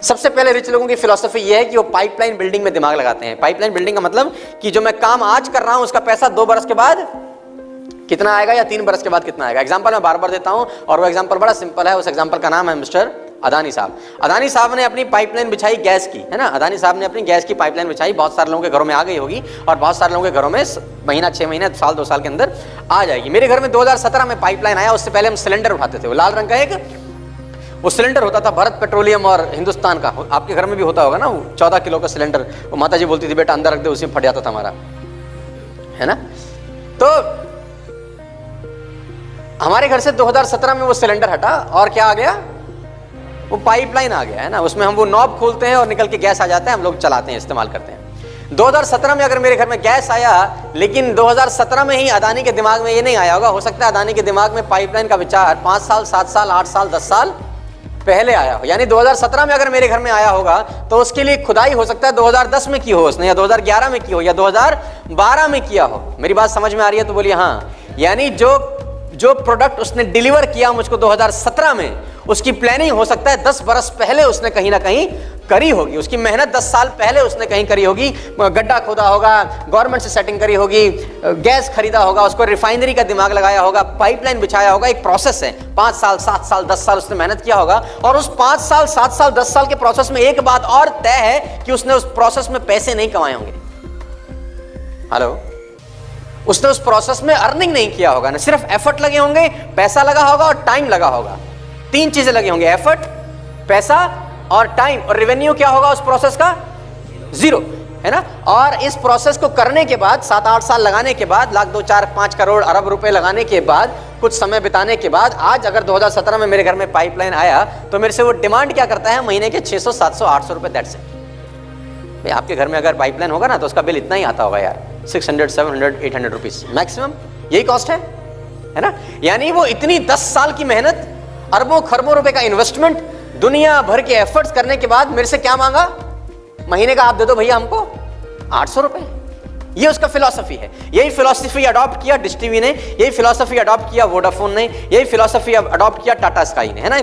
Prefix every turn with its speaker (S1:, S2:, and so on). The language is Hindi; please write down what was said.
S1: सबसे पहले रिच लोगों की फिलॉसफी ये है कि वो पाइपलाइन बिल्डिंग में दिमाग लगाते हैं। पाइपलाइन बिल्डिंग का मतलब कि जो मैं काम आज कर रहा हूं उसका पैसा 2 बरस के बाद कितना आएगा या 3 बरस के बाद कितना आएगा। एग्जांपल मैं बार बार देता हूं और वो एग्जांपल बड़ा सिंपल है। उस एग्जांपल का नाम है मिस्टर अदानी साहब। अदानी साहब ने अपनी पाइपलाइन बिछाई गैस की, है ना। अदानी साहब ने अपनी गैस की पाइपलाइन बिछाई, बहुत सारे लोगों के घरों में आ गई होगी और बहुत सारे लोगों के घरों में महीना 6 महीने साल 2 साल के अंदर आ जाएगी। मेरे घर में 2017 में पाइपलाइन आया, उससे पहले हम सिलेंडर उठाते थे। वो लाल रंग का एक वो सिलेंडर होता था, भारत पेट्रोलियम और हिंदुस्तान का। आपके घर में भी होता होगा ना, वो 14 किलो का सिलेंडर। वो माता जी बोलती थी बेटा अंदर रख दे, उसी में फट जाता था हमारा, है ना। तो हमारे घर से 2017 में वो सिलेंडर हटा और क्या आ गया, वो पाइपलाइन आ गया, है ना। उसमें हम वो नॉब खोलते हैं और निकल के गैस आ जाता है, हम लोग चलाते हैं, इस्तेमाल करते हैं। 2017 में अगर मेरे घर में गैस आया, लेकिन 2017 में ही अदानी के दिमाग में ये नहीं आया होगा। हो सकता है अदानी के दिमाग में पाइपलाइन का विचार 5 साल 7 साल 8 साल 10 साल पहले आया हो। यानी 2017 में अगर मेरे घर में आया होगा तो उसके लिए खुदाई हो सकता है 2010 में की हो उसने, या 2011 में की हो, या 2012 में किया हो। मेरी बात समझ में आ रही है तो बोलिए हाँ। यानी जो प्रोडक्ट उसने डिलीवर किया मुझको 2017 में, उसकी प्लानिंग हो सकता है 10 बरस पहले उसने कहीं ना कहीं करी होगी। उसकी मेहनत 10 साल पहले उसने कहीं करी होगी। गड्ढा खोदा होगा, गवर्नमेंट से सेटिंग करी होगी, गैस खरीदा होगा, उसको रिफाइनरी का दिमाग लगाया होगा, पाइपलाइन बिछाया होगा। एक प्रोसेस है, 5 साल 7 साल 10 साल उसने मेहनत किया होगा। और उस 5 साल 7 साल 10 साल के प्रोसेस में एक बात और तय है कि उसने उस प्रोसेस में पैसे नहीं कमाए होंगे। हेलो, उसने उस प्रोसेस में अर्निंग नहीं किया होगा। ना सिर्फ एफर्ट लगे होंगे, पैसा लगा होगा और टाइम लगा होगा। 3 चीजें लगी होंगी, एफर्ट, पैसा और टाइम। और रेवेन्यू क्या होगा उस प्रोसेस का? 0, है ना। और इस प्रोसेस को करने के बाद 7-8 साल लगाने के बाद, लाख 2 4 5 करोड़ अरब रुपए लगाने के बाद, कुछ समय बिताने के बाद, आज अगर 2017 में मेरे घर में पाइपलाइन आया तो मेरे से वो डिमांड क्या करता है? महीने के 600 700 800 रुपए। That's it. आपके घर में अगर पाइपलाइन होगा ना तो उसका बिल इतना ही आता होगा यार, 600 700 800 रुपीज मैक्सिमम, यही कॉस्ट है ना। यानी वो इतनी 10 साल की मेहनत, अरबों खरबों रुपए का इन्वेस्टमेंट, दुनिया भर के एफर्ट्स करने के बाद मेरे से क्या मांगा? महीने का आप दे दो भैया हमको 800 रुपए। ये उसका फिलॉसफी है। यही फिलॉसफी अडॉप्ट किया डिश टीवी ने, यही फिलॉसफी अडॉप्ट किया वोडाफोन ने, यही फिलॉसफी अडॉप्ट किया टाटा स्काई ने, है ना।